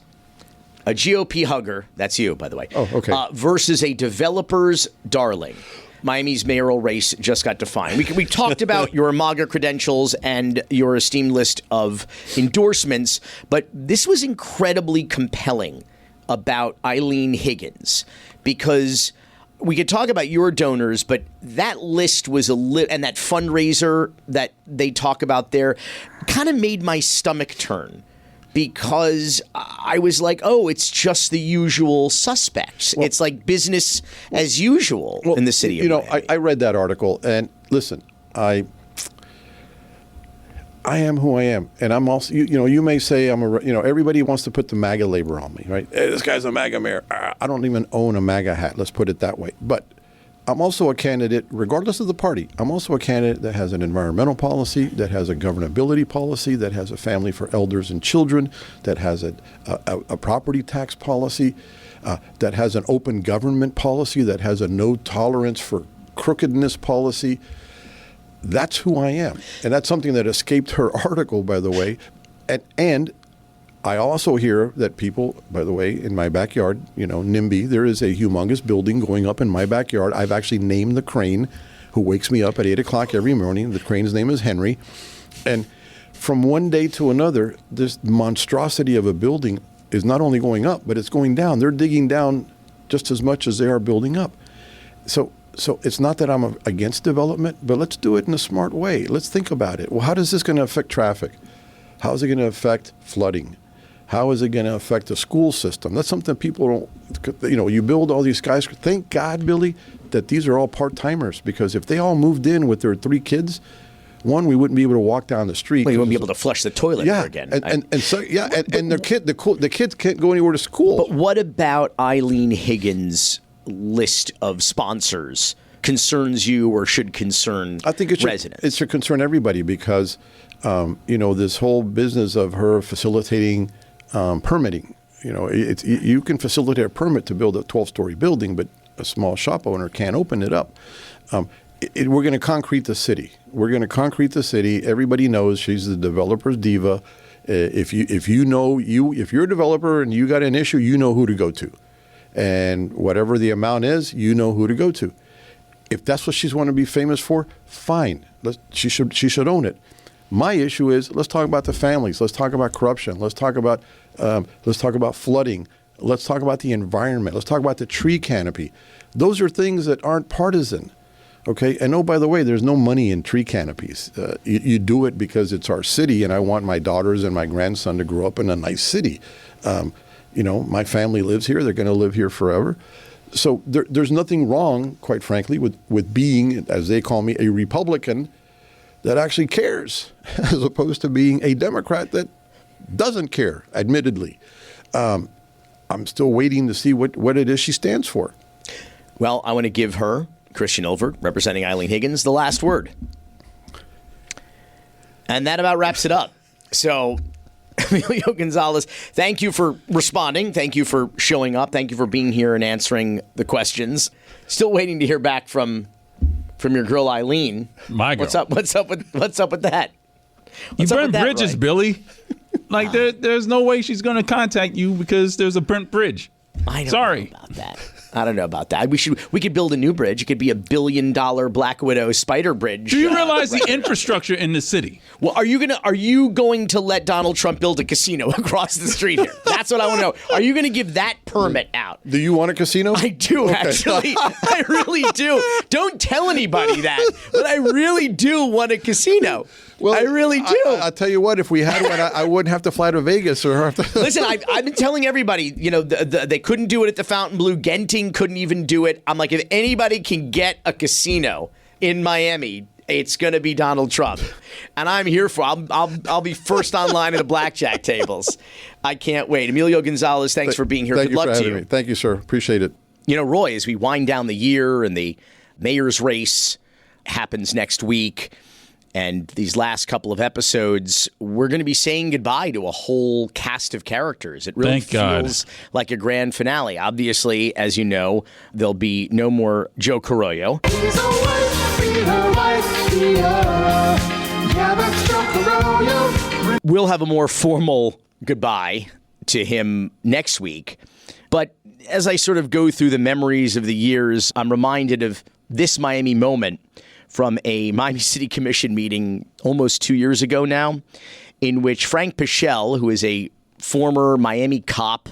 a GOP hugger, that's you, by the way, versus a developer's darling. Miami's mayoral race just got defined. We talked about your MAGA credentials and your esteemed list of endorsements, but this was incredibly compelling about Eileen Higgins, because we could talk about your donors, but that list was and that fundraiser that they talk about there kind of made my stomach turn, because I was like, oh, it's just the usual suspects. Well, it's like business as usual in the city of Miami. I read that article, and listen, I am who I am, and I'm also, you may say everybody wants to put the MAGA label on me, right? Hey, this guy's a MAGA mayor. I don't even own a MAGA hat, let's put it that way. But I'm also a candidate, regardless of the party, I'm also a candidate that has an environmental policy, that has a governability policy, that has a family for elders and children, that has a property tax policy, that has an open government policy, that has a no tolerance for crookedness policy. That's who I am. And that's something that escaped her article, by the way. And I also hear that people, by the way, in my backyard, NIMBY, there is a humongous building going up in my backyard. I've actually named the crane who wakes me up at 8 o'clock every morning. The crane's name is Henry. And from one day to another, this monstrosity of a building is not only going up, but it's going down. They're digging down just as much as they are building up. So it's not that I'm against development, but let's do it in a smart way. Let's think about it. Well, how is this going to affect traffic? How is it going to affect flooding? How is it going to affect the school system? That's something people don't, you build all these skyscrapers. Thank God, Billy, that these are all part-timers, because if they all moved in with their 3 kids, one, we wouldn't be able to walk down the street. Well, you wouldn't be able to flush the toilet again. And the kids can't go anywhere to school. But what about Eileen Higgins' list of sponsors concerns you or should concern residents? It should concern everybody, because, this whole business of her facilitating permitting. You can facilitate a permit to build a 12-story building, but a small shop owner can't open it up. We're going to concrete the city. Everybody knows she's the developer's diva. If you're a developer and you got an issue, you know who to go to. And whatever the amount is, you know who to go to. If that's what she's want to be famous for, fine. She should own it. My issue is, let's talk about the families. Let's talk about corruption. Let's talk about flooding. Let's talk about the environment. Let's talk about the tree canopy. Those are things that aren't partisan. Okay. And by the way, there's no money in tree canopies. You do it because it's our city, and I want my daughters and my grandson to grow up in a nice city. My family lives here. They're going to live here forever. So there's nothing wrong, quite frankly, with being, as they call me, a Republican that actually cares, as opposed to being a Democrat that doesn't care, admittedly. I'm still waiting to see what it is she stands for. Well, I want to give her, Christian Ilvert, representing Eileen Higgins, the last word. And that about wraps it up. So, Emilio Gonzalez, thank you for responding. Thank you for showing up. Thank you for being here and answering the questions. Still waiting to hear back from your girl Eileen. My girl. What's up with that? You burn bridges, Billy. Like there's no way she's going to contact you because there's a burnt bridge. I don't know about that. We could build a new bridge. It could be $1 billion Black Widow spider bridge. Do you realize the infrastructure in the city? Well, are you going to let Donald Trump build a casino across the street here? That's what I want to know. Are you going to give that permit out? Do you want a casino? I do, actually. I really do. Don't tell anybody that, but I really do want a casino. Well, I really do. I'll tell you what, if we had one, I wouldn't have to fly to Vegas. Listen, I've been telling everybody, they couldn't do it at the Fontainebleau. Genting couldn't even do it. I'm like, if anybody can get a casino in Miami, it's going to be Donald Trump. And I'm here for I'll be first online at the blackjack tables. I can't wait. Emilio Gonzalez, thanks for being here. Good luck to you. Me. Thank you, sir. Appreciate it. Roy, as we wind down the year and the mayor's race happens next week, And these last couple of episodes, we're going to be saying goodbye to a whole cast of characters. It really feels like a grand finale. Obviously, as you know, there'll be no more Joe Carollo. We'll have a more formal goodbye to him next week. But as I sort of go through the memories of the years, I'm reminded of this Miami moment from a Miami City Commission meeting almost 2 years ago now, in which Frank Pichel, who is a former Miami cop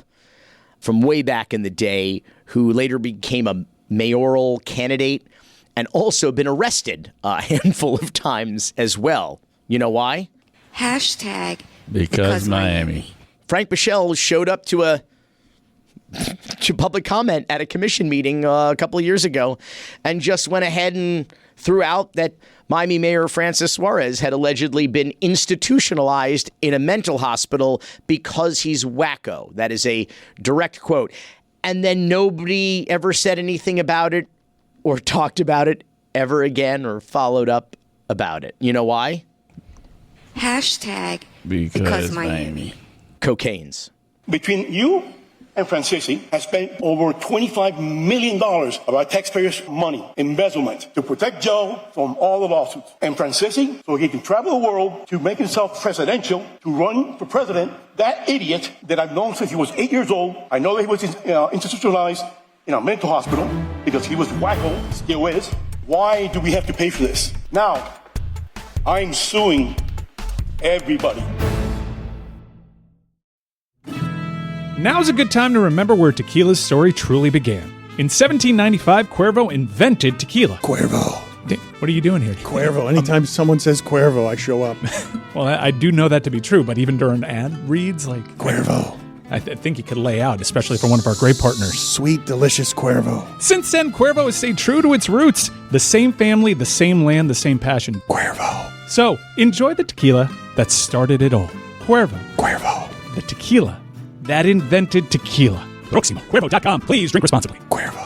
from way back in the day, who later became a mayoral candidate and also been arrested a handful of times as well. You know why? Hashtag because Miami. Frank Pichel showed up to public comment at a commission meeting a couple of years ago and just went ahead and threw out that Miami Mayor Francis Suarez had allegedly been institutionalized in a mental hospital because he's wacko. That is a direct quote. And then nobody ever said anything about it or talked about it ever again or followed up about it. You know why? Hashtag because Miami. Cocaine's. Between you and Francisi has spent over $25 million of our taxpayers' money, embezzlement, to protect Joe from all the lawsuits. And Francisi, so he can travel the world to make himself presidential, to run for president, that idiot that I've known since he was 8 years old. I know that he was institutionalized in a mental hospital because he was wacko, still is. Why do we have to pay for this? Now, I'm suing everybody. Now's a good time to remember where tequila's story truly began. In 1795, Cuervo invented tequila. Cuervo. What are you doing here? Cuervo. Anytime someone says Cuervo, I show up. Well, I do know that to be true, but even during ad reads, like... Cuervo. I think you could lay out, especially for one of our great partners. Sweet, delicious Cuervo. Since then, Cuervo has stayed true to its roots. The same family, the same land, the same passion. Cuervo. So, enjoy the tequila that started it all. Cuervo. Cuervo. The tequila that invented tequila. Proximo. Cuervo.com. Please drink responsibly. Cuervo.